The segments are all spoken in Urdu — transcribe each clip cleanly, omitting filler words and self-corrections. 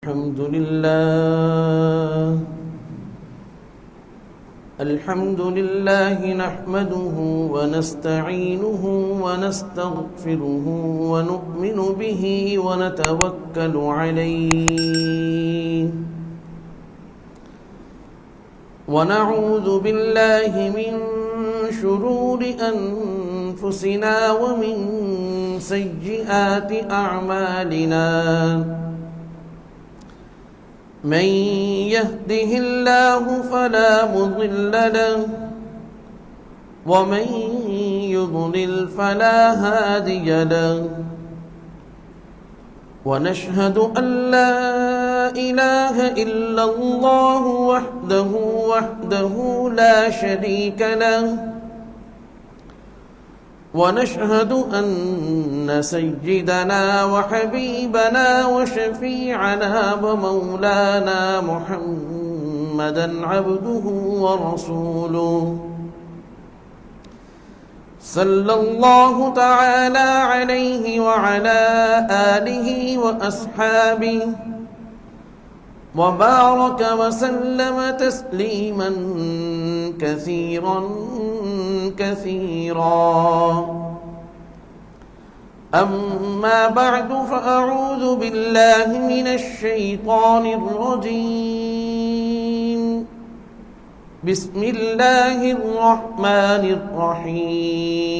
الحمد لله نحمده ونستعينه ونستغفره ونؤمن به ونتوكل عليه ونعوذ بالله من شرور أنفسنا ومن سيئات أعمالنا من يهده الله فلا مضل له ومن يضلل فلا هادي له ونشهد أن لا إله إلا الله وحده لا شريك له ونشهد أن سيدنا وحبيبنا وشفيعنا ومولانا محمدا عبده ورسوله صلى الله تعالى عليه وعلى آله وأصحابه وبارك وسلم تسليما كثيرا أما بعد فأعوذ بالله من الشيطان الرجيم بسم الله الرحمن الرحيم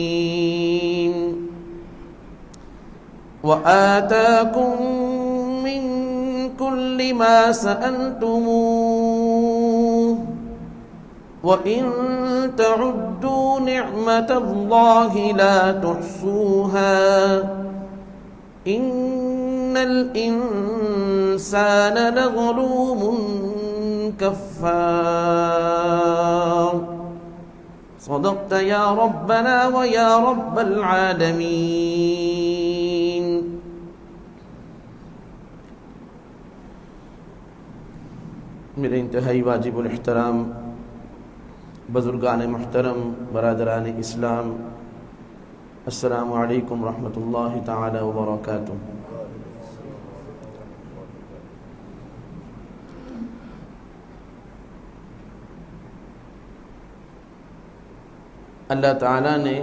وآتاكم من كل ما سألتموه وَإِن تَعُدُّوا نِعْمَةَ اللَّهِ لَا تُحْصُوهَا إِنَّ الْإِنسَانَ لَظَلُومٌ كَفَّارٌ صدقت يا ربنا ويا رب العالمين. میرے انتہائی واجب الاحترام بزرگان محترم، برادران اسلام، السلام علیکم ورحمۃ اللہ تعالی وبرکاتہ. اللہ تعالی نے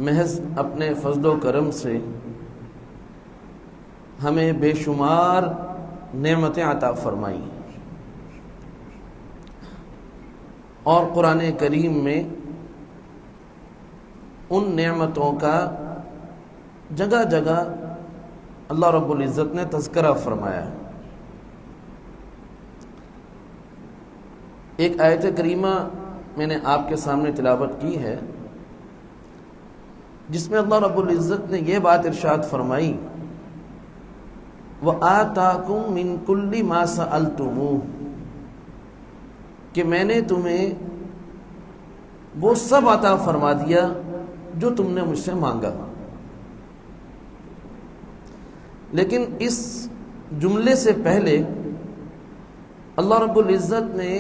محض اپنے فضل و کرم سے ہمیں بے شمار نعمتیں عطا فرمائیں، اور قرآن کریم میں ان نعمتوں کا جگہ جگہ اللہ رب العزت نے تذکرہ فرمایا ہے. ایک آیت کریمہ میں نے آپ کے سامنے تلاوت کی ہے جس میں اللہ رب العزت نے یہ بات ارشاد فرمائی وَآتَاكُم مِّن كُلِّ مَا سَأَلْتُمُوهُ، کہ میں نے تمہیں وہ سب عطا فرما دیا جو تم نے مجھ سے مانگا. لیکن اس جملے سے پہلے اللہ رب العزت نے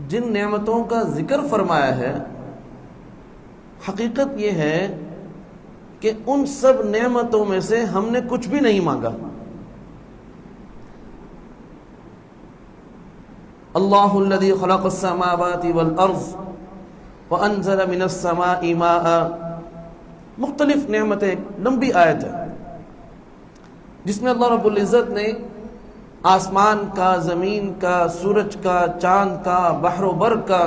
جن نعمتوں کا ذکر فرمایا ہے، حقیقت یہ ہے کہ ان سب نعمتوں میں سے ہم نے کچھ بھی نہیں مانگا. اللہ الذی خلق السماوات والارض وانزل من السماء ماء، مختلف نعمتیں، لمبی آیت ہے جس میں اللہ رب العزت نے آسمان کا، زمین کا، سورج کا، چاند کا، بحر و بر کا،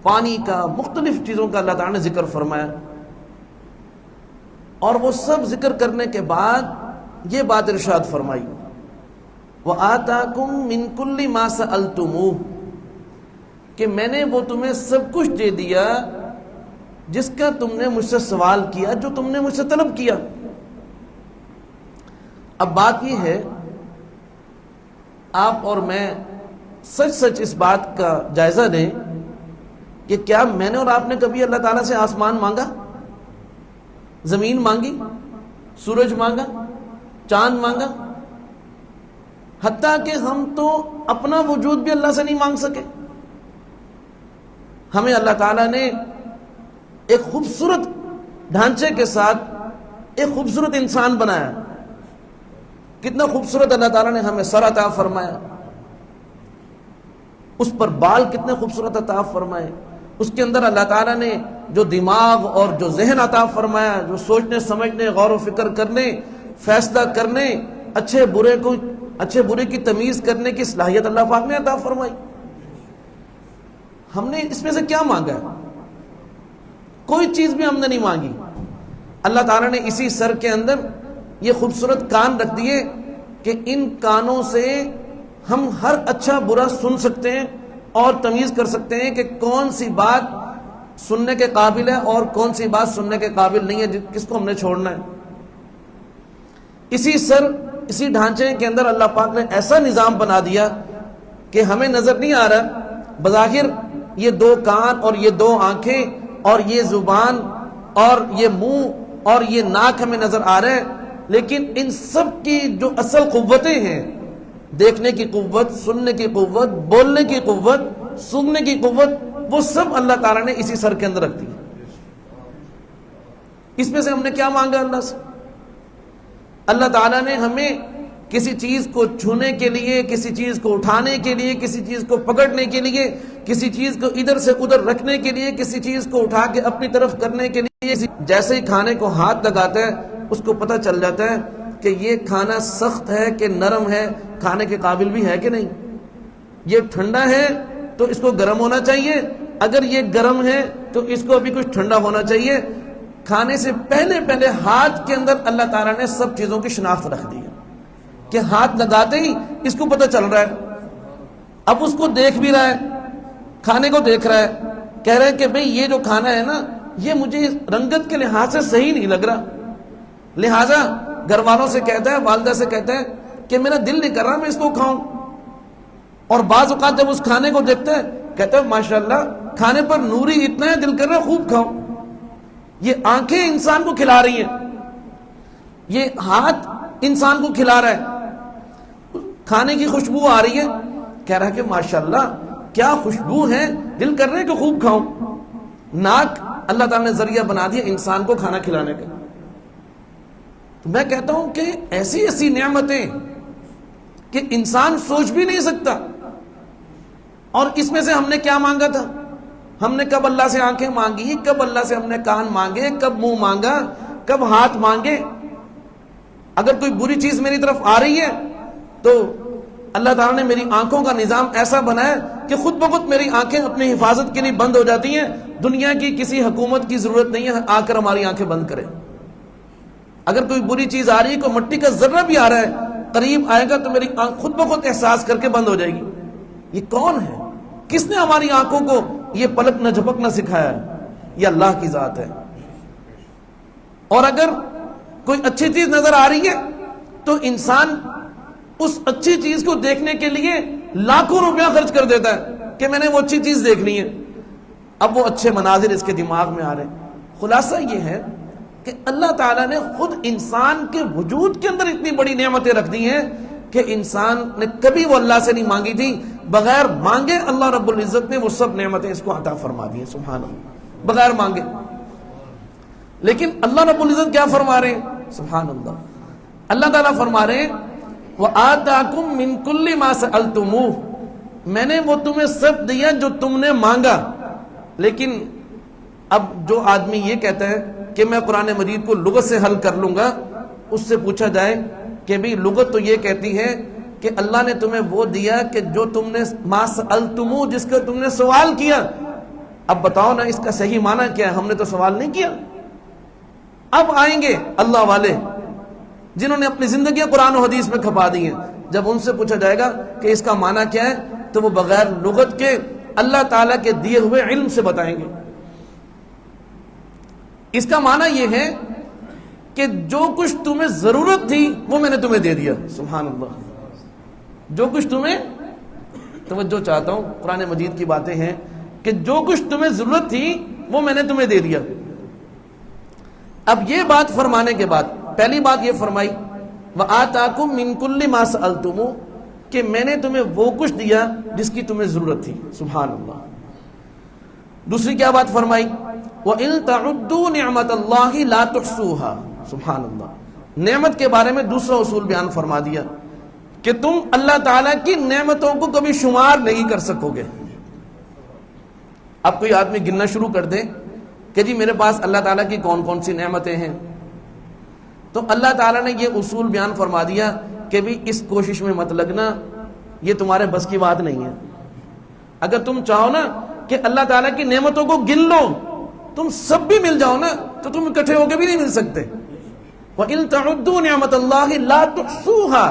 پانی کا، مختلف چیزوں کا اللہ تعالیٰ نے ذکر فرمایا. اور وہ سب ذکر کرنے کے بعد یہ بات ارشاد فرمائی وَآتَاكُم مِّن كُلِّ مَا سَأَلْتُمُوهُ، کہ میں نے وہ تمہیں سب کچھ دے دیا جس کا تم نے مجھ سے سوال کیا، جو تم نے مجھ سے طلب کیا. اب بات یہ ہے، آپ اور میں سچ سچ اس بات کا جائزہ لیں کہ کیا میں نے اور آپ نے کبھی اللہ تعالیٰ سے آسمان مانگا، زمین مانگی، سورج مانگا، چاند مانگا؟ حتیٰ کہ ہم تو اپنا وجود بھی اللہ سے نہیں مانگ سکے. ہمیں اللہ تعالیٰ نے ایک خوبصورت ڈھانچے کے ساتھ ایک خوبصورت انسان بنایا، کتنا خوبصورت اللہ تعالیٰ نے ہمیں سر عطا فرمایا، اس پر بال کتنے خوبصورت عطا فرمائے، اس کے اندر اللہ تعالیٰ نے جو دماغ اور جو ذہن عطا فرمایا، جو سوچنے سمجھنے غور و فکر کرنے فیصلہ کرنے اچھے برے کی تمیز کرنے کی صلاحیت اللہ پاک نے عطا فرمائی. ہم نے اس میں سے کیا مانگا ہے؟ کوئی چیز بھی ہم نے نہیں مانگی. اللہ تعالیٰ نے اسی سر کے اندر یہ خوبصورت کان رکھ دیے کہ ان کانوں سے ہم ہر اچھا برا سن سکتے ہیں اور تمیز کر سکتے ہیں کہ کون سی بات سننے کے قابل ہے اور کون سی بات سننے کے قابل نہیں ہے، کس کو ہم نے چھوڑنا ہے. اسی ڈھانچے کے اندر اللہ پاک نے ایسا نظام بنا دیا کہ ہمیں نظر نہیں آ رہا بظاہر یہ دو کان اور یہ دو آنکھیں اور یہ زبان اور یہ منہ اور یہ ناک ہمیں نظر آ رہا ہے، لیکن ان سب کی جو اصل قوتیں ہیں، دیکھنے کی قوت، سننے کی قوت، بولنے کی قوت، سننے کی قوت، وہ سب اللہ تعالیٰ نے اسی سر کے اندر رکھ دی. اس میں سے ہم نے کیا مانگا اللہ سے؟ اللہ تعالیٰ نے ہمیں کسی چیز کو چھونے کے لیے، کسی چیز کو اٹھانے کے لیے، کسی چیز کو پکڑنے کے لیے، کسی چیز کو ادھر سے ادھر رکھنے کے لیے، کسی چیز کو اٹھا کے اپنی طرف کرنے کے لیے، جیسے ہی کھانے کو ہاتھ لگاتا ہے اس کو پتہ چل جاتا ہے کہ یہ کھانا سخت ہے کہ نرم ہے، کھانے کے قابل بھی ہے کہ نہیں. یہ ٹھنڈا ہے تو اس کو گرم ہونا چاہیے، اگر یہ گرم ہے تو اس کو ابھی کچھ ٹھنڈا ہونا چاہیے. کھانے سے پہلے ہاتھ کے اندر اللہ تعالیٰ نے سب چیزوں کی شناخت رکھ دی ہے کہ ہاتھ لگاتے ہی اس کو پتہ چل رہا ہے. اب اس کو دیکھ بھی رہا ہے، کھانے کو دیکھ رہا ہے، کہہ رہا ہے کہ بھئی یہ جو کھانا ہے نا یہ مجھے رنگت کے لحاظ سے صحیح نہیں لگ رہا، لہٰذا گھر والوں سے کہتا ہے، والدہ سے کہتا ہے کہ میرا دل نہیں کر رہا میں اس کو کھاؤں. اور بعض اوقات جب اس کھانے کو دیکھتا ہے کہتا ہے ماشاءاللہ کھانے پر نور ہی اتنا ہے، دل کر رہا ہے خوب کھاؤں. یہ آنکھیں انسان کو کھلا رہی ہیں، یہ ہاتھ انسان کو کھلا رہا ہے، کھانے کی خوشبو آ رہی ہے، کہہ رہا ہے کہ ماشاءاللہ کیا خوشبو ہے، دل کر رہے کہ خوب کھاؤں. ناک اللہ تعالیٰ نے ذریعہ بنا دیا انسان کو کھانا کھلانے کا. تو میں کہتا ہوں کہ ایسی نعمتیں کہ انسان سوچ بھی نہیں سکتا. اور اس میں سے ہم نے کیا مانگا تھا؟ ہم نے کب اللہ سے آنکھیں مانگی، کب اللہ سے ہم نے کان مانگے، کب منہ مانگا، کب ہاتھ مانگے. اگر کوئی بری چیز میری طرف آ رہی ہے تو اللہ تعالیٰ نے میری آنکھوں کا نظام ایسا بنایا کہ خود بخود میری آنکھیں اپنی حفاظت کے لیے بند ہو جاتی ہیں. دنیا کی کسی حکومت کی ضرورت نہیں ہے آ کر ہماری آنکھیں بند کرے. اگر کوئی بری چیز آ رہی ہے، کوئی مٹی کا ذرہ بھی آ رہا ہے، قریب آئے گا تو میری آنکھ خود بخود احساس کر کے بند ہو جائے گی. یہ کون ہے؟ کس نے ہماری آنکھوں کو یہ پلک نہ جھپکنا سکھایا ہے؟ یہ اللہ کی ذات ہے. اور اگر کوئی اچھی چیز نظر آ رہی ہے تو انسان اس اچھی چیز کو دیکھنے کے لیے لاکھوں روپیہ خرچ کر دیتا ہے کہ میں نے وہ اچھی چیز دیکھنی ہے. اب وہ اچھے مناظر اس کے دماغ میں آ رہے ہیں. خلاصہ یہ ہے کہ اللہ تعالیٰ نے خود انسان کے وجود کے اندر اتنی بڑی نعمتیں رکھ دی ہیں کہ انسان نے کبھی وہ اللہ سے نہیں مانگی تھی. بغیر مانگے اللہ رب العزت نے وہ سب نعمتیں اس کو عطا فرما دی ہیں. سبحان اللہ، بغیر مانگے. لیکن اللہ رب العزت کیا فرما رہے ہیں؟ سبحان اللہ، اللہ تعالیٰ فرما رہے ہیں وَآتَاكُم مِّن كُلِّ مَا سَأَلْتُمُوهُ، میں نے وہ تمہیں سب دیا جو تم نے مانگا. لیکن اب جو آدمی یہ کہتا ہے کہ میں قرآن مجید کو لغت سے حل کر لوں گا، اس سے پوچھا جائے کہ بھی لغت تو یہ کہتی ہے کہ اللہ نے تمہیں وہ دیا کہ جو تم نے ما سألتمو، جس کا تم نے سوال کیا. اب بتاؤ نا اس کا صحیح معنی کیا ہے؟ ہم نے تو سوال نہیں کیا. اب آئیں گے اللہ والے جنہوں نے اپنی زندگیاں قرآن و حدیث میں کھپا دی ہیں. جب ان سے پوچھا جائے گا کہ اس کا معنی کیا ہے تو وہ بغیر لغت کے اللہ تعالیٰ کے دیے ہوئے علم سے بتائیں گے. اس کا معنی یہ ہے کہ جو کچھ تمہیں ضرورت تھی وہ میں نے تمہیں دے دیا. سبحان اللہ، جو کچھ تمہیں، توجہ چاہتا ہوں، قرآن مجید کی باتیں ہیں کہ جو کچھ تمہیں ضرورت تھی وہ میں نے تمہیں دے دیا. اب یہ بات فرمانے کے بعد پہلی بات یہ فرمائی وَآتَاكُم مِّن كُلِّ مَا سَأَلْتُمُوهُ، کہ میں نے تمہیں وہ کچھ دیا جس کی تمہیں ضرورت تھی. سبحان اللہ. دوسری کیا بات فرمائی؟ وَإِن تَعُدُّوا نِعْمَةَ اللَّهِ لَا تُحْصُوهَا. سبحان اللہ. نعمت کے بارے میں دوسرا اصول بیان فرما دیا کہ تم اللہ تعالیٰ کی نعمتوں کو کبھی شمار نہیں کر سکو گے. اب کوئی آدمی گننا شروع کر دے کہ جی میرے پاس اللہ تعالیٰ کی کون کون سی نعمتیں ہیں، تو اللہ تعالیٰ نے یہ اصول بیان فرما دیا کہ بھی اس کوشش میں مت لگنا، یہ تمہارے بس کی بات نہیں ہے. اگر تم چاہو نا کہ اللہ تعالیٰ کی نعمتوں کو گن لو، تم سب بھی مل جاؤ نا، تو تم اکٹھے ہو کے بھی نہیں مل سکتے. وَإِن تَعُدُّوا نِعْمَةَ اللَّهِ لَا تُحْصُوهَا،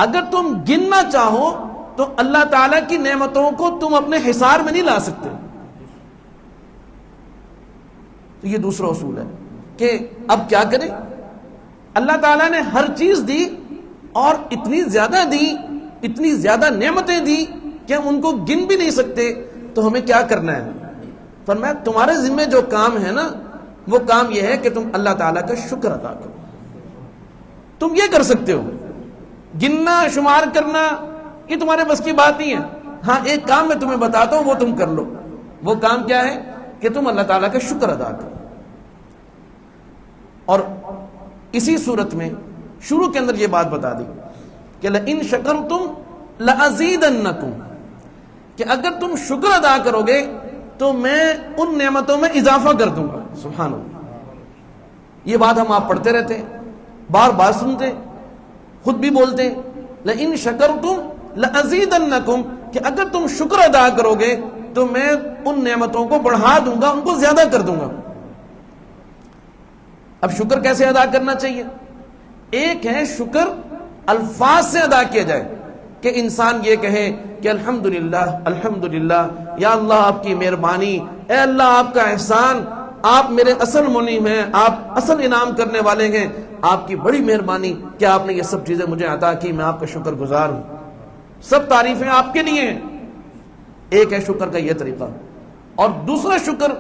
اگر تم گننا چاہو تو اللہ تعالیٰ کی نعمتوں کو تم اپنے حصار میں نہیں لا سکتے. تو یہ دوسرا اصول ہے کہ اب کیا کریں. اللہ تعالیٰ نے ہر چیز دی اور اتنی زیادہ دی، اتنی زیادہ نعمتیں دی کہ ہم ان کو گن بھی نہیں سکتے. تو ہمیں کیا کرنا ہے؟ فرمایا تمہارے ذمہ جو کام ہے نا، وہ کام یہ ہے کہ تم اللہ تعالیٰ کا شکر ادا کرو. تم یہ کر سکتے ہو، گننا شمار کرنا یہ تمہارے بس کی بات نہیں ہے. ہاں ایک کام میں تمہیں بتاتا ہوں، وہ تم کر لو. وہ کام کیا ہے؟ کہ تم اللہ تعالیٰ کا شکر ادا کرو. اور اسی صورت میں شروع کے اندر یہ بات بتا دی کہ لَإِن شَكَرْتُمْ لَأَزِيدَنَّكُمْ، کہ اگر تم شکر ادا کرو گے تو میں ان نعمتوں میں اضافہ کر دوں گا. سبحان اللہ، یہ بات ہم آپ پڑھتے رہتے ہیں، بار بار سنتے، خود بھی بولتے ہیں لَإِن شَكَرْتُمْ لَأَزِيدَنَّكُمْ، کہ اگر تم شکر ادا کرو گے تو میں ان نعمتوں کو بڑھا دوں گا، ان کو زیادہ کر دوں گا. اب شکر کیسے ادا کرنا چاہیے؟ ایک ہے شکر الفاظ سے ادا کیا جائے کہ انسان یہ کہے کہ الحمدللہ الحمدللہ، یا اللہ آپ کی مہربانی، اے اللہ آپ کا احسان، آپ میرے اصل منعم ہیں، آپ اصل انعام کرنے والے ہیں، آپ کی بڑی مہربانی کہ آپ نے یہ سب چیزیں مجھے عطا کی، میں آپ کا شکر گزار ہوں، سب تعریفیں آپ کے لیے ہیں. ایک ہے شکر کا یہ طریقہ. اور دوسرا شکر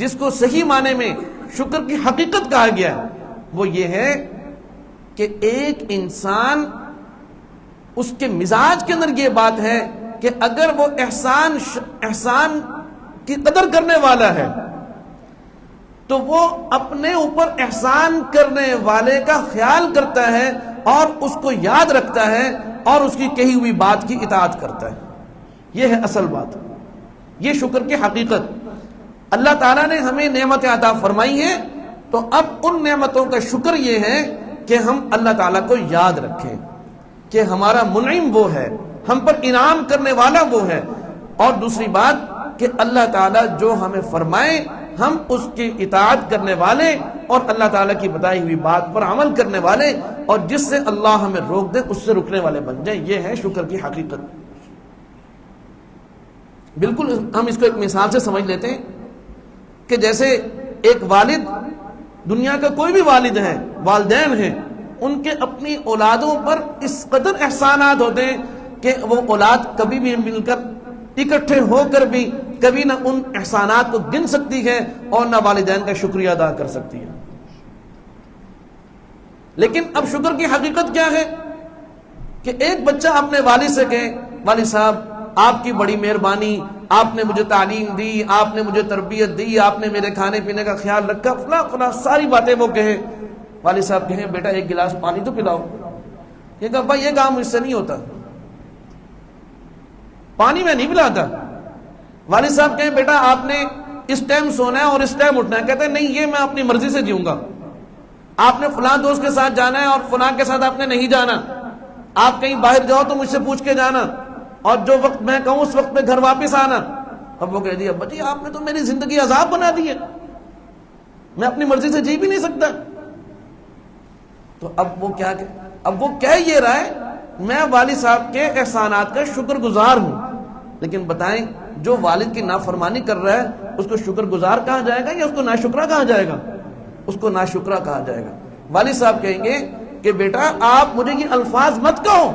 جس کو صحیح معنی میں شکر کی حقیقت کہا گیا ہے، وہ یہ ہے کہ ایک انسان، اس کے مزاج کے اندر یہ بات ہے کہ اگر وہ احسان کی قدر کرنے والا ہے تو وہ اپنے اوپر احسان کرنے والے کا خیال کرتا ہے اور اس کو یاد رکھتا ہے اور اس کی کہی ہوئی بات کی اطاعت کرتا ہے. یہ ہے اصل بات، یہ شکر کی حقیقت. اللہ تعالیٰ نے ہمیں نعمتیں عطا فرمائی ہیں، تو اب ان نعمتوں کا شکر یہ ہے کہ ہم اللہ تعالیٰ کو یاد رکھیں کہ ہمارا منعم وہ ہے، ہم پر انعام کرنے والا وہ ہے. اور دوسری بات کہ اللہ تعالیٰ جو ہمیں فرمائے ہم اس کی اطاعت کرنے والے اور اللہ تعالیٰ کی بتائی ہوئی بات پر عمل کرنے والے، اور جس سے اللہ ہمیں روک دے اس سے رکنے والے بن جائیں. یہ ہے شکر کی حقیقت. بالکل ہم اس کو ایک مثال سے سمجھ لیتے ہیں کہ جیسے ایک والد، دنیا کا کوئی بھی والد ہے، والدین ہیں، ان کے اپنی اولادوں پر اس قدر احسانات ہوتے ہیں کہ وہ اولاد کبھی بھی مل کر اکٹھے ہو کر بھی کبھی نہ ان احسانات کو گن سکتی ہے اور نہ والدین کا شکریہ ادا کر سکتی ہے. لیکن اب شکر کی حقیقت کیا ہے کہ ایک بچہ اپنے والد سے کہے والد صاحب آپ کی بڑی مہربانی، آپ نے مجھے تعلیم دی، آپ نے مجھے تربیت دی، آپ نے میرے کھانے پینے کا خیال رکھا، فلاں فلاں ساری باتیں وہ کہیں. والد صاحب کہیں بیٹا ایک گلاس پانی تو پلاؤ. یہ کہا بھائی یہ کام مجھ سے نہیں ہوتا، پانی میں نہیں پلاتا. والد صاحب کہیں بیٹا آپ نے اس ٹائم سونا ہے اور اس ٹائم اٹھنا ہے. کہتے ہیں نہیں یہ میں اپنی مرضی سے جیوں گا. آپ نے فلاں دوست کے ساتھ جانا ہے اور فلاں کے ساتھ آپ نے نہیں جانا. آپ کہیں باہر جاؤ تو مجھ سے پوچھ کے جانا، اور جو وقت میں کہوں اس وقت میں گھر واپس آنا. اب وہ کہہ دیا ابا جی آپ نے تو میری زندگی عذاب بنا دی ہے، میں اپنی مرضی سے جی بھی نہیں سکتا. تو اب وہ کہہ یہ رہا ہے میں والد صاحب کے احسانات کا شکر گزار ہوں. لیکن بتائیں جو والد کی نافرمانی کر رہا ہے اس کو شکر گزار کہا جائے گا یا اس کو ناشکرا کہا جائے گا؟ اس کو ناشکرا کہا جائے گا. والد صاحب کہیں گے کہ بیٹا آپ مجھے یہ الفاظ مت کہو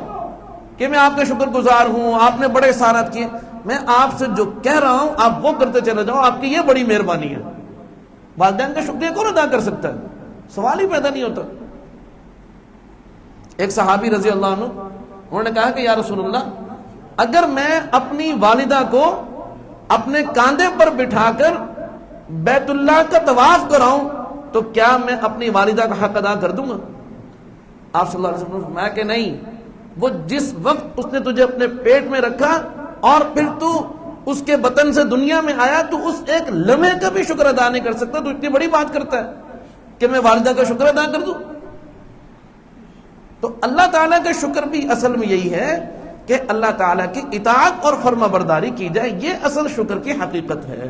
کہ میں آپ کا شکر گزار ہوں، آپ نے بڑے احسانات کیے. میں آپ سے جو کہہ رہا ہوں آپ وہ کرتے چلے جاؤ، آپ کی یہ بڑی مہربانی ہے. والدین کا شکریہ کون ادا کر سکتا ہے؟ سوال ہی پیدا نہیں ہوتا. ایک صحابی رضی اللہ عنہ انہوں نے کہا کہ یا رسول اللہ اگر میں اپنی والدہ کو اپنے کاندھے پر بٹھا کر بیت اللہ کا طواف کراؤں تو کیا میں اپنی والدہ کا حق ادا کر دوں گا؟ آپ صلی اللہ علیہ وسلم نے فرمایا کہ نہیں، وہ جس وقت اس نے تجھے اپنے پیٹ میں رکھا اور پھر تو اس کے بطن سے دنیا میں آیا، تو اس ایک لمحے کا بھی شکر ادا نہیں کر سکتا، تو اتنی بڑی بات کرتا ہے کہ میں والدہ کا شکر ادا کر دوں۔ تو اللہ تعالیٰ کا شکر بھی اصل میں یہی ہے کہ اللہ تعالیٰ کی اطاعت اور فرما برداری کی جائے، یہ اصل شکر کی حقیقت ہے۔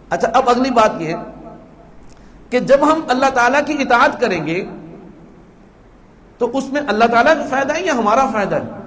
اچھا، اب اگلی بات یہ کہ جب ہم اللہ تعالیٰ کی اطاعت کریں گے تو اس میں اللہ تعالیٰ کا فائدہ ہے یا ہمارا فائدہ ہے؟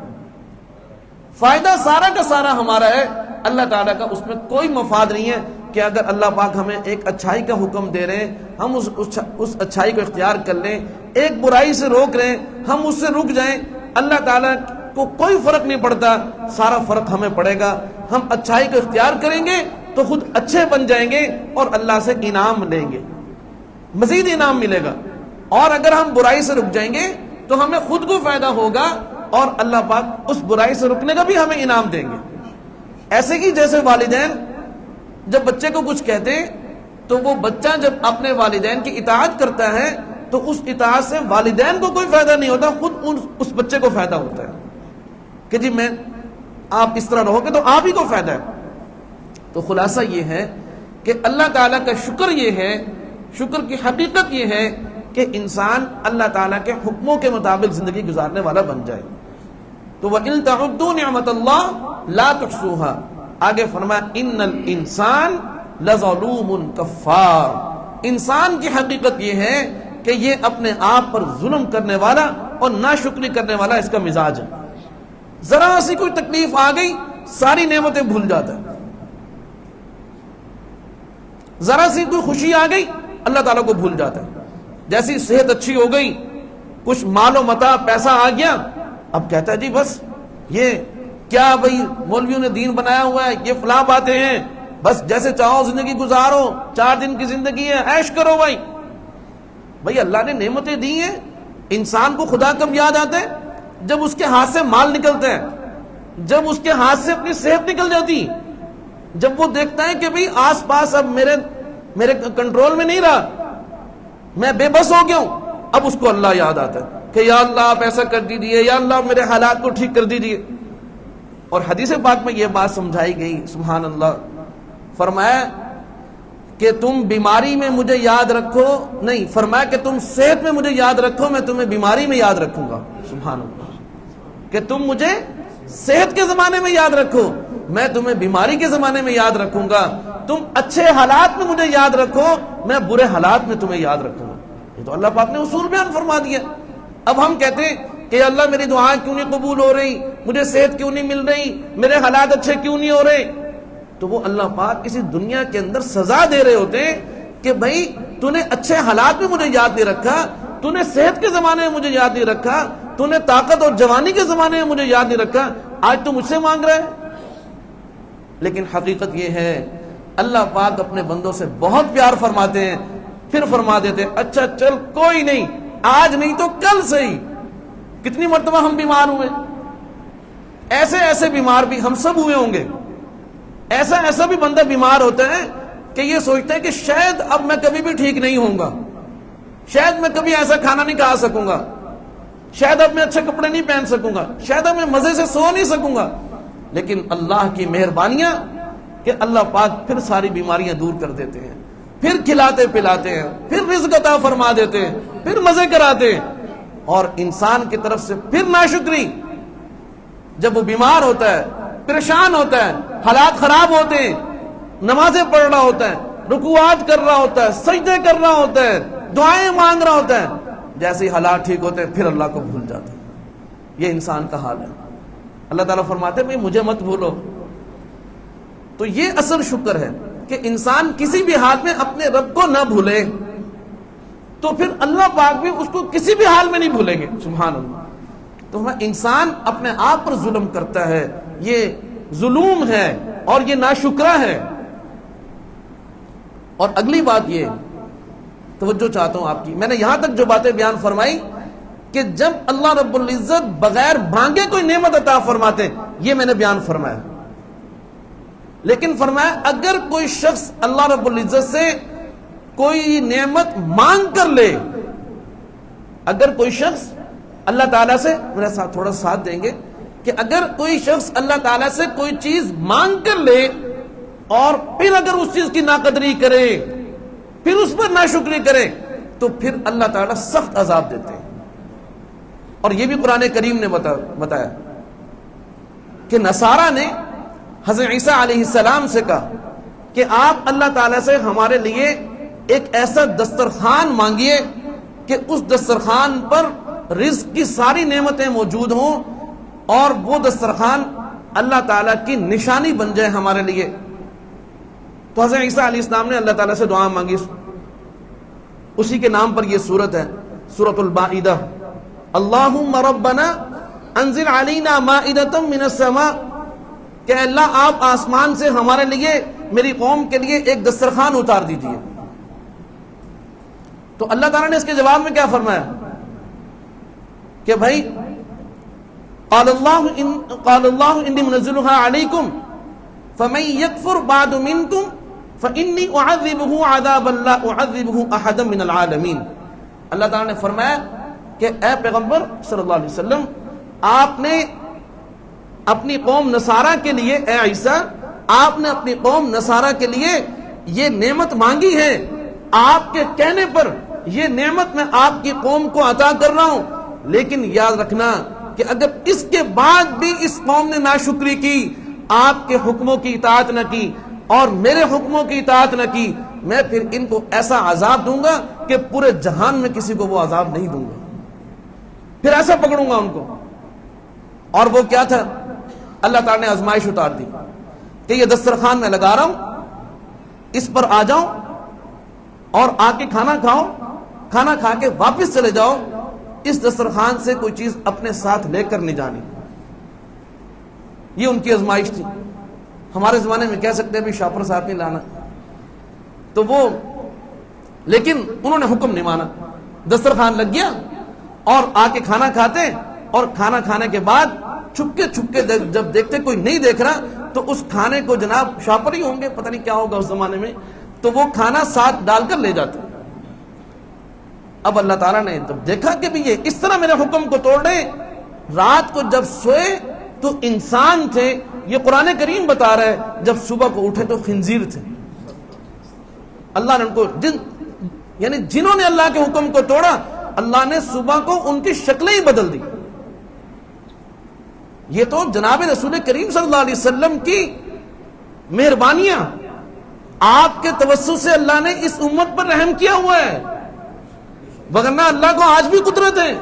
فائدہ سارا کا سارا ہمارا ہے، اللہ تعالیٰ کا اس میں کوئی مفاد نہیں ہے کہ اگر اللہ پاک ہمیں ایک اچھائی کا حکم دے رہے ہیں ہم اس اچھائی کو اختیار کر لیں، ایک برائی سے روک رہے ہیں ہم اس سے رک جائیں، اللہ تعالیٰ کو کوئی فرق نہیں پڑتا، سارا فرق ہمیں پڑے گا۔ ہم اچھائی کو اختیار کریں گے تو خود اچھے بن جائیں گے اور اللہ سے انعام لیں گے، مزید انعام ملے گا، اور اگر ہم برائی سے رک جائیں گے تو ہمیں خود کو فائدہ ہوگا اور اللہ پاک اس برائی سے رکنے کا بھی ہمیں انعام دیں گے۔ ایسے ہی جیسے والدین جب بچے کو کچھ کہتے ہیں تو وہ بچہ جب اپنے والدین کی اطاعت کرتا ہے تو اس اطاعت سے والدین کو کوئی فائدہ نہیں ہوتا، خود اس بچے کو فائدہ ہوتا ہے کہ جی میں آپ اس طرح رہو گے تو آپ ہی کو فائدہ ہے۔ تو خلاصہ یہ ہے کہ اللہ تعالیٰ کا شکر یہ ہے، شکر کی حقیقت یہ ہے کہ انسان اللہ تعالیٰ کے حکموں کے مطابق زندگی گزارنے والا بن جائے۔ تو وَإِن تَعُدُّوا نِعْمَةَ اللَّهِ لَا تُحْصُوهَا، آگے فرمایا إِنَّ الْإِنسَانَ لَظَلُومٌ كَفَّارٌ، انسان کی حقیقت یہ ہے کہ یہ اپنے آپ پر ظلم کرنے والا اور ناشکری کرنے والا اس کا مزاج ہے۔ ذرا سی کوئی تکلیف آ گئی ساری نعمتیں بھول جاتا ہے، ذرا سی کوئی خوشی آ گئی اللہ تعالیٰ کو بھول جاتا ہے، جیسی صحت اچھی ہو گئی، کچھ مال و متاع پیسہ آ گیا، اب کہتا ہے جی بس یہ کیا بھائی مولویوں نے دین بنایا ہوا ہے، یہ فلاں باتیں ہیں، بس جیسے چاہو زندگی گزارو، 4 دن کی زندگی ہے، عیش کرو بھائی۔ بھائی اللہ نے نعمتیں دی ہیں، انسان کو خدا کب یاد آتا ہے؟ جب اس کے ہاتھ سے مال نکلتا ہے، جب اس کے ہاتھ سے اپنی صحت نکل جاتی، جب وہ دیکھتا ہے کہ بھئی آس پاس اب میرے کنٹرول میں نہیں رہا، میں بے بس ہو گیا ہوں، اب اس کو اللہ یاد آتا ہے کہ یا اللہ آپ ایسا کر دیجیے، یا اللہ میرے حالات کو ٹھیک کر دیجیے۔ اور حدیث پاک میں یہ بات سمجھائی گئی، سبحان اللہ، فرمایا کہ تم بیماری میں مجھے یاد رکھو، نہیں فرمایا کہ تم صحت میں مجھے یاد رکھو، میں تمہیں بیماری میں یاد رکھوں گا، سبحان اللہ، کہ تم مجھے صحت کے زمانے میں یاد رکھو، میں تمہیں بیماری کے زمانے میں یاد رکھوں گا، تم اچھے حالات میں مجھے یاد رکھو، میں برے حالات میں تمہیں یاد رکھوں گا۔ یہ تو اللہ پاک نے اصول بیان فرما دیا۔ اب ہم کہتے ہیں کہ اللہ میری دعائیں کیوں نہیں قبول ہو رہی، مجھے صحت کیوں نہیں مل رہی، میرے حالات اچھے کیوں نہیں ہو رہے، تو وہ اللہ پاک کسی دنیا کے اندر سزا دے رہے ہوتے ہیں کہ بھائی تو نے اچھے حالات میں مجھے یاد نہیں رکھا، تو نے صحت کے زمانے میں مجھے یاد نہیں رکھا، تو نے طاقت اور جوانی کے زمانے میں مجھے یاد نہیں رکھا، آج تو مجھ سے مانگ رہا ہے۔ لیکن حقیقت یہ ہے اللہ پاک اپنے بندوں سے بہت پیار فرماتے ہیں، پھر فرما دیتے ہیں اچھا چل کوئی نہیں، آج نہیں تو کل سے ہی۔ کتنی مرتبہ ہم بیمار ہوئے، ایسے بیمار بھی ہم سب ہوئے ہوں گے، ایسا بھی بندہ بیمار ہوتا ہے کہ یہ سوچتا ہے کہ شاید اب میں کبھی بھی ٹھیک نہیں ہوں گا، شاید میں کبھی ایسا کھانا نہیں کھا سکوں گا، شاید اب میں اچھے کپڑے نہیں پہن سکوں گا، شاید اب میں مزے سے سو نہیں سکوں گا، لیکن اللہ کی مہربانیاں کہ اللہ پاک پھر ساری بیماریاں دور کر دیتے ہیں، پھر کھلاتے پلاتے ہیں، پھر رزق عطا فرما دیتے ہیں، پھر مزے کراتے ہیں۔ اور انسان کی طرف سے پھر ناشکری، جب وہ بیمار ہوتا ہے، پریشان ہوتا ہے، حالات خراب ہوتے ہیں، نمازیں پڑھ رہا ہوتا ہے، رکوعات کر رہا ہوتا ہے، سجدے کر رہا ہوتا ہے، دعائیں مانگ رہا ہوتا ہے، جیسے ہی حالات ٹھیک ہوتے ہیں پھر اللہ کو بھول جاتا ہے۔ یہ انسان کا حال ہے۔ اللہ تعالیٰ فرماتے ہیں بھئی مجھے مت بھولو۔ تو یہ اصل شکر ہے کہ انسان کسی بھی حال میں اپنے رب کو نہ بھولے، تو پھر اللہ پاک بھی اس کو کسی بھی حال میں نہیں بھولیں گے، سبحان اللہ۔ تو انسان اپنے آپ پر ظلم کرتا ہے، یہ ظلم ہے اور یہ ناشکرا ہے۔ اور اگلی بات یہ توجہ چاہتا ہوں آپ کی، میں نے یہاں تک جو باتیں بیان فرمائی کہ جب اللہ رب العزت بغیر مانگے کوئی نعمت عطا فرماتے ہیں، یہ میں نے بیان فرمایا، لیکن فرمایا اگر کوئی شخص اللہ رب العزت سے کوئی نعمت مانگ کر لے. اگر کوئی شخص اللہ تعالیٰ سے، میرا ساتھ تھوڑا ساتھ دیں گے، کہ اگر کوئی شخص اللہ تعالیٰ سے کوئی چیز مانگ کر لے اور پھر اگر اس چیز کی ناقدری کرے، پھر اس پر ناشکری کرے، تو پھر اللہ تعالیٰ سخت عذاب دیتے ہیں. اور یہ بھی قرآن کریم نے بتایا کہ نصارہ نے حضرت عیسیٰ علیہ السلام سے کہا کہ آپ اللہ تعالیٰ سے ہمارے لیے ایک ایسا دسترخوان مانگیے کہ اس دسترخوان پر رزق کی ساری نعمتیں موجود ہوں اور وہ دسترخوان اللہ تعالیٰ کی نشانی بن جائے ہمارے لیے. تو حضرت عیسیٰ علیہ السلام نے اللہ تعالیٰ سے دعا مانگی. اسی کے نام پر یہ سورت ہے، سورۃ المائدہ. اللہم ربنا انزل علینا مائدۃ من السماء، کہ اللہ آپ آسمان سے ہمارے لیے، میری قوم کے لیے ایک دسترخوان اتار دیجیے. تو اللہ تعالیٰ نے اس کے جواب میں کیا فرمایا کہ بھائی قال اللہ انی منزلها علیکم فمن یکفر بعد منکم فانی اعذبہ عذابا لا اعذبہ احدا من العالمین. اللہ تعالیٰ نے فرمایا کہ اے پیغمبر صلی اللہ علیہ وسلم، آپ نے اپنی قوم نصارہ کے لیے، اے عیسیٰ آپ نے اپنی قوم نصارہ کے لیے یہ نعمت مانگی ہے، آپ کے کہنے پر یہ نعمت میں آپ کی قوم کو عطا کر رہا ہوں، لیکن یاد رکھنا کہ اگر اس کے بعد بھی اس قوم نے ناشکری کی، آپ کے حکموں کی اطاعت نہ کی اور میرے حکموں کی اطاعت نہ کی، میں پھر ان کو ایسا عذاب دوں گا کہ پورے جہان میں کسی کو وہ عذاب نہیں دوں گا، پھر ایسا پکڑوں گا ان کو. اور وہ کیا تھا؟ اللہ تعالیٰ نے آزمائش اتار دی کہ یہ دسترخوان میں لگا رہا ہوں، اس پر آ جاؤ اور آ کے کھانا کھاؤ، کھانا کھا کے واپس چلے جاؤ، اس دسترخوان سے کوئی چیز اپنے ساتھ لے کر نہیں جانی. یہ ان کی آزمائش تھی. ہمارے زمانے میں کہہ سکتے ہیں بھی شاپر ساتھ نہیں لانا، تو وہ، لیکن انہوں نے حکم نہیں مانا. دسترخوان لگ گیا اور آ کے کھانا کھاتے، اور کھانا کھانے کے بعد چھپکے جب دیکھتے کوئی نہیں دیکھ رہا تو اس کھانے کو، جناب شاپر ہی ہوں گے، پتہ نہیں کیا ہوگا اس زمانے میں، تو وہ کھانا ساتھ ڈال کر لے جاتے. اب اللہ تعالیٰ نے جب دیکھا کہ بھی یہ اس طرح میرے حکم کو توڑ رہے، رات کو جب سوئے تو انسان تھے، یہ قرآن کریم بتا رہا ہے، جب صبح کو اٹھے تو خنزیر تھے. اللہ نے ان کو یعنی جنہوں نے اللہ کے حکم کو توڑا، اللہ نے صبح کو ان کی شکلیں ہی بدل دی. یہ تو جناب رسول کریم صلی اللہ علیہ وسلم کی مہربانیاں، آپ کے توسط سے اللہ نے اس امت پر رحم کیا ہوا ہے، وگرنہ اللہ کو آج بھی قدرت ہے،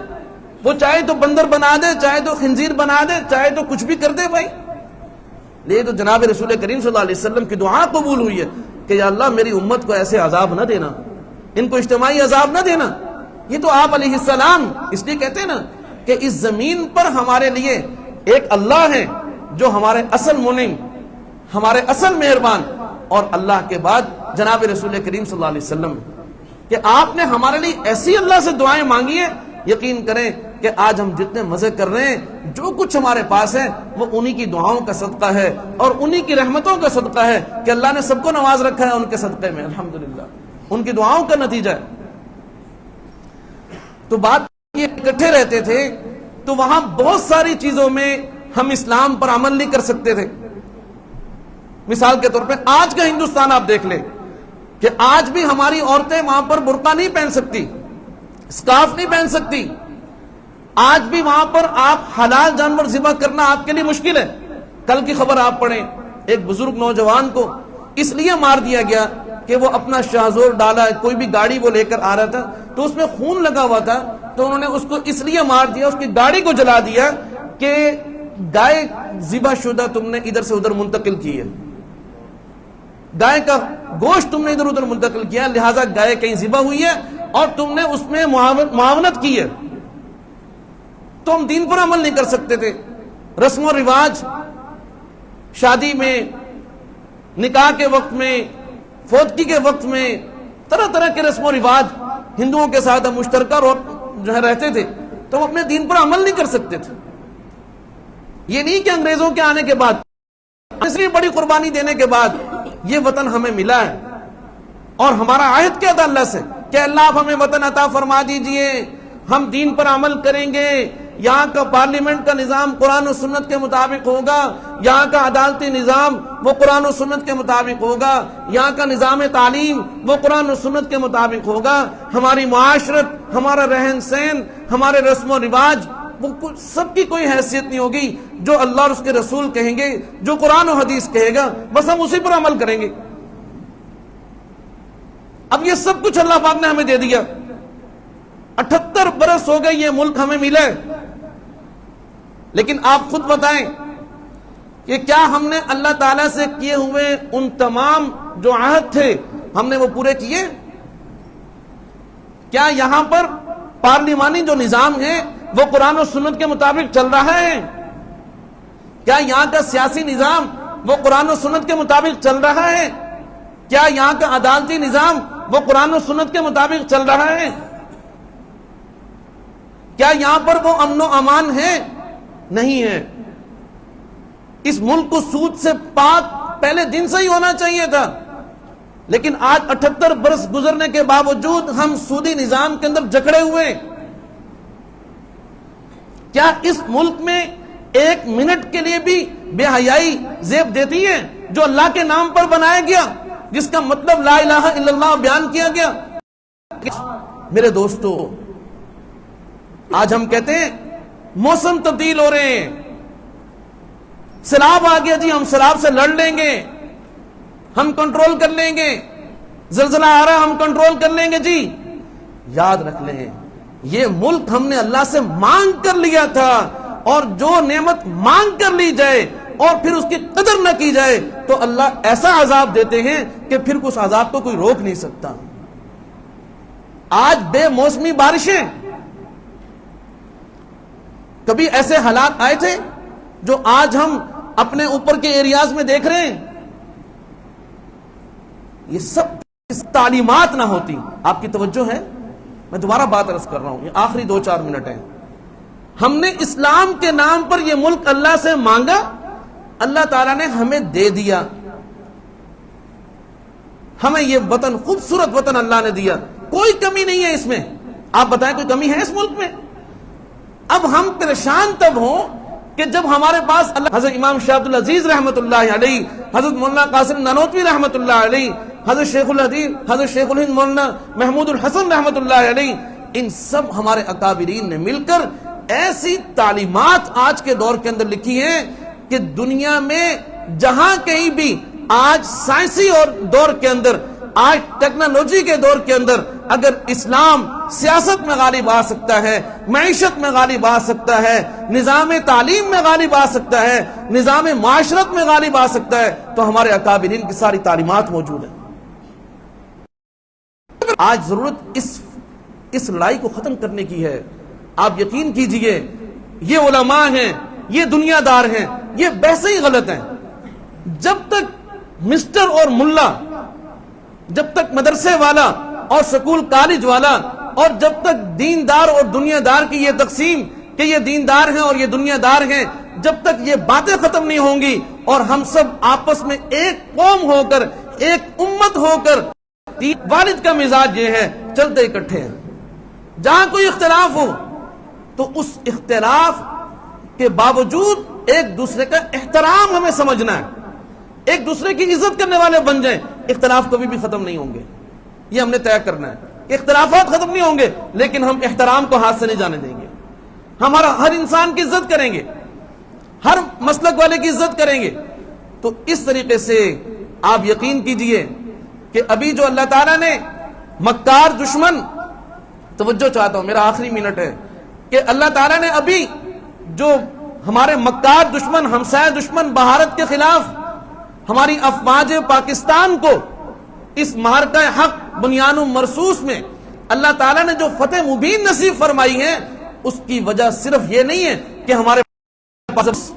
وہ چاہے تو بندر بنا دے، چاہے تو خنزیر بنا دے، چاہے تو کچھ بھی کر دے بھائی. یہ تو جناب رسول کریم صلی اللہ علیہ وسلم کی دعا قبول ہوئی ہے کہ یا اللہ میری امت کو ایسے عذاب نہ دینا، ان کو اجتماعی عذاب نہ دینا. یہ تو آپ علیہ السلام، اس لیے کہتے ہیں نا کہ اس زمین پر ہمارے لیے ایک اللہ ہے جو ہمارے اصل منعم، ہمارے اصل مہربان، اور اللہ کے بعد جناب رسول کریم صلی اللہ علیہ وسلم، کہ آپ نے ہمارے لیے ایسی اللہ سے دعائیں مانگی ہیں. یقین کریں کہ آج ہم جتنے مزے کر رہے ہیں، جو کچھ ہمارے پاس ہے، وہ انہی کی دعاؤں کا صدقہ ہے اور انہی کی رحمتوں کا صدقہ ہے کہ اللہ نے سب کو نواز رکھا ہے ان کے صدقے میں، الحمدللہ ان کی دعاؤں کا نتیجہ ہے. تو بات یہ اکٹھے رہتے تھے تو وہاں بہت ساری چیزوں میں ہم اسلام پر عمل نہیں کر سکتے تھے. مثال کے طور پہ آج کا ہندوستان آپ دیکھ لیں کہ آج بھی ہماری عورتیں وہاں پر برقع نہیں پہن سکتی، اسکارف نہیں پہن سکتی. آج بھی وہاں پر آپ حلال جانور ذبح کرنا آپ کے لیے مشکل ہے. کل کی خبر آپ پڑھیں، ایک بزرگ نوجوان کو اس لیے مار دیا گیا کہ وہ اپنا شاہزور ڈالا، کوئی بھی گاڑی وہ لے کر آ رہا تھا تو اس میں خون لگا ہوا تھا، تو انہوں نے اس کو اس لیے مار دیا، اس کی گاڑی کو جلا دیا کہ گائے ذبح شدہ تم نے ادھر سے ادھر منتقل کی ہے، گائے کا گوشت تم نے ادھر ادھر منتقل کیا، لہٰذا گائے کہیں ذبح ہوئی ہے اور تم نے اس میں معاونت کی ہے. تو ہم دین پر عمل نہیں کر سکتے تھے. رسم و رواج، شادی میں، نکاح کے وقت میں، فوتگی کے وقت میں، طرح طرح کے رسم و رواج ہندوؤں کے ساتھ ہم مشترکہ جو ہے رہتے تھے، تو ہم اپنے دین پر عمل نہیں کر سکتے تھے. یہ نہیں کہ انگریزوں کے آنے کے بعد، اس لیے بڑی قربانی دینے کے بعد یہ وطن ہمیں ملا ہے، اور ہمارا عہد کیا تھا اللہ سے کہ اللہ آپ ہمیں وطن عطا فرما دیجئے، ہم دین پر عمل کریں گے، یہاں کا پارلیمنٹ کا نظام قرآن و سنت کے مطابق ہوگا، یہاں کا عدالتی نظام وہ قرآن و سنت کے مطابق ہوگا، یہاں کا نظام تعلیم وہ قرآن و سنت کے مطابق ہوگا، ہماری معاشرت، ہمارا رہن سہن، ہمارے رسم و رواج، وہ سب کی کوئی حیثیت نہیں ہوگی، جو اللہ اور اس کے رسول کہیں گے، جو قرآن و حدیث کہے گا بس ہم اسی پر عمل کریں گے۔ اب یہ سب کچھ اللہ پاک نے ہمیں دے دیا، 78 برس ہو گئے یہ ملک ہمیں ملا ہے، لیکن آپ خود بتائیں کہ کیا ہم نے اللہ تعالیٰ سے کیے ہوئے ان تمام جو عہد تھے ہم نے وہ پورے کیے؟ کیا یہاں پر پارلیمانی جو نظام ہے وہ قرآن و سنت کے مطابق چل رہا ہے؟ کیا یہاں کا سیاسی نظام وہ قرآن و سنت کے مطابق چل رہا ہے؟ کیا یہاں کا عدالتی نظام وہ قرآن و سنت کے مطابق چل رہا ہے؟ کیا یہاں پر وہ امن و امان ہے؟ نہیں ہے۔ اس ملک کو سود سے پاک پہلے دن سے ہی ہونا چاہیے تھا، لیکن آج 78 برس گزرنے کے باوجود ہم سودی نظام کے اندر جکڑے ہوئے۔ کیا اس ملک میں ایک منٹ کے لیے بھی بے حیائی زیب دیتی ہے جو اللہ کے نام پر بنایا گیا، جس کا مطلب لا الہ الا اللہ بیان کیا گیا؟ میرے دوستو، آج ہم کہتے ہیں موسم تبدیل ہو رہے ہیں، سیلاب آ گیا جی، ہم سیلاب سے لڑ لیں گے، ہم کنٹرول کر لیں گے، زلزلہ آ رہا ہم کنٹرول کر لیں گے جی۔ یاد رکھ لیں، یہ ملک ہم نے اللہ سے مانگ کر لیا تھا، اور جو نعمت مانگ کر لی جائے اور پھر اس کی قدر نہ کی جائے تو اللہ ایسا عذاب دیتے ہیں کہ پھر اس عذاب کو کوئی روک نہیں سکتا۔ آج بے موسمی بارشیں، کبھی ایسے حالات آئے تھے جو آج ہم اپنے اوپر کے ایریاز میں دیکھ رہے ہیں؟ یہ سب تعلیمات نہ ہوتی۔ آپ کی توجہ ہے؟ میں دوبارہ بات عرض کر رہا ہوں، یہ آخری 2-4 منٹ ہیں۔ ہم نے اسلام کے نام پر یہ ملک اللہ سے مانگا، اللہ تعالیٰ نے ہمیں دے دیا، ہمیں یہ وطن، خوبصورت وطن اللہ نے دیا، کوئی کمی نہیں ہے اس میں۔ آپ بتائیں کوئی کمی ہے اس ملک میں؟ اب ہم پریشان تب ہوں کہ جب ہمارے پاس اللہ، حضرت امام شاہ عبد العزیز رحمت اللہ علیہ، حضرت مولانا قاسم نانوتوی رحمت اللہ علیہ، حضرت شیخ الحدیث، حضرت شیخ الہند مولانا محمود الحسن رحمت اللہ علیہ، ان سب ہمارے اکابرین نے مل کر ایسی تعلیمات آج کے دور کے اندر لکھی ہیں کہ دنیا میں جہاں کہیں بھی آج سائنسی اور دور کے اندر، آج ٹیکنالوجی کے دور کے اندر اگر اسلام سیاست میں غالب آ سکتا ہے، معیشت میں غالب آ سکتا ہے، نظام تعلیم میں غالب آ سکتا ہے، نظام معاشرت میں غالب آ سکتا ہے، تو ہمارے اکابرین کی ساری تعلیمات موجود ہیں۔ آج ضرورت اس لڑائی کو ختم کرنے کی ہے۔ آپ یقین کیجئے، یہ علماء ہیں، یہ دنیا دار ہیں، یہ ویسے ہی غلط ہیں۔ جب تک مسٹر اور ملا، جب تک مدرسے والا اور سکول کالج والا، اور جب تک دیندار اور دنیا دار کی یہ تقسیم کہ یہ دیندار ہیں اور یہ دنیا دار ہیں، جب تک یہ باتیں ختم نہیں ہوں گی اور ہم سب آپس میں ایک قوم ہو کر، ایک امت ہو کر، والد کا مزاج یہ ہے چلتے اکٹھے ہیں۔ جہاں کوئی اختلاف ہو تو اس اختلاف کے باوجود ایک دوسرے کا احترام ہمیں سمجھنا ہے، ایک دوسرے کی عزت کرنے والے بن جائیں۔ اختلاف کبھی بھی ختم نہیں ہوں گے، یہ ہم نے طے کرنا ہے۔ اختلافات ختم نہیں ہوں گے لیکن ہم احترام کو ہاتھ سے نہیں جانے دیں گے۔ ہمارا ہر انسان کی عزت کریں گے، ہر مسلک والے کی عزت کریں گے۔ تو اس طریقے سے آپ یقین کیجئے کہ ابھی جو اللہ تعالیٰ نے مکار دشمن، توجہ چاہتا ہوں، میرا آخری منٹ ہے، کہ اللہ تعالیٰ نے ابھی جو ہمارے مکار دشمن، ہمسایہ دشمن بھارت کے خلاف ہماری افواج پاکستان کو اس معرکہ حق بنیان مرصوص میں اللہ تعالیٰ نے جو فتح مبین نصیب فرمائی ہے، اس کی وجہ صرف یہ نہیں ہے کہ ہمارے پاس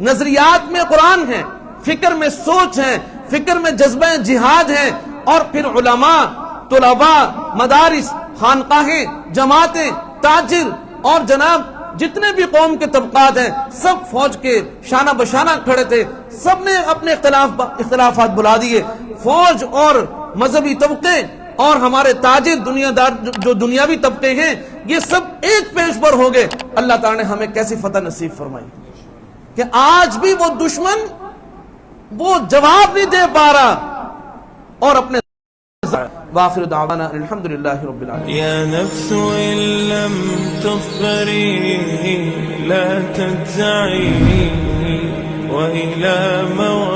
نظریات میں قرآن ہے، فکر میں سوچ ہے، فکر میں جذبہ جہاد ہے، اور پھر علماء، طلباء، مدارس، خانقاہیں، جماعتیں، تاجر اور جناب جتنے بھی قوم کے طبقات ہیں، سب فوج کے شانہ بشانہ کھڑے تھے، سب نے اپنے اختلافات بلا دیے۔ فوج اور مذہبی طبقے اور ہمارے تاجر دنیا دار جو دنیاوی طبقے ہیں، یہ سب ایک پیش پر ہو گئے. اللہ تعالیٰ نے ہمیں کیسی فتح نصیب فرمائی کہ آج بھی وہ دشمن وہ جواب نہیں دے پا رہا اور اپنے وآخر دعوانا الحمدللہ رب العالمین. يا نفس إن لم تظفري لا تجزعي وإلى موعد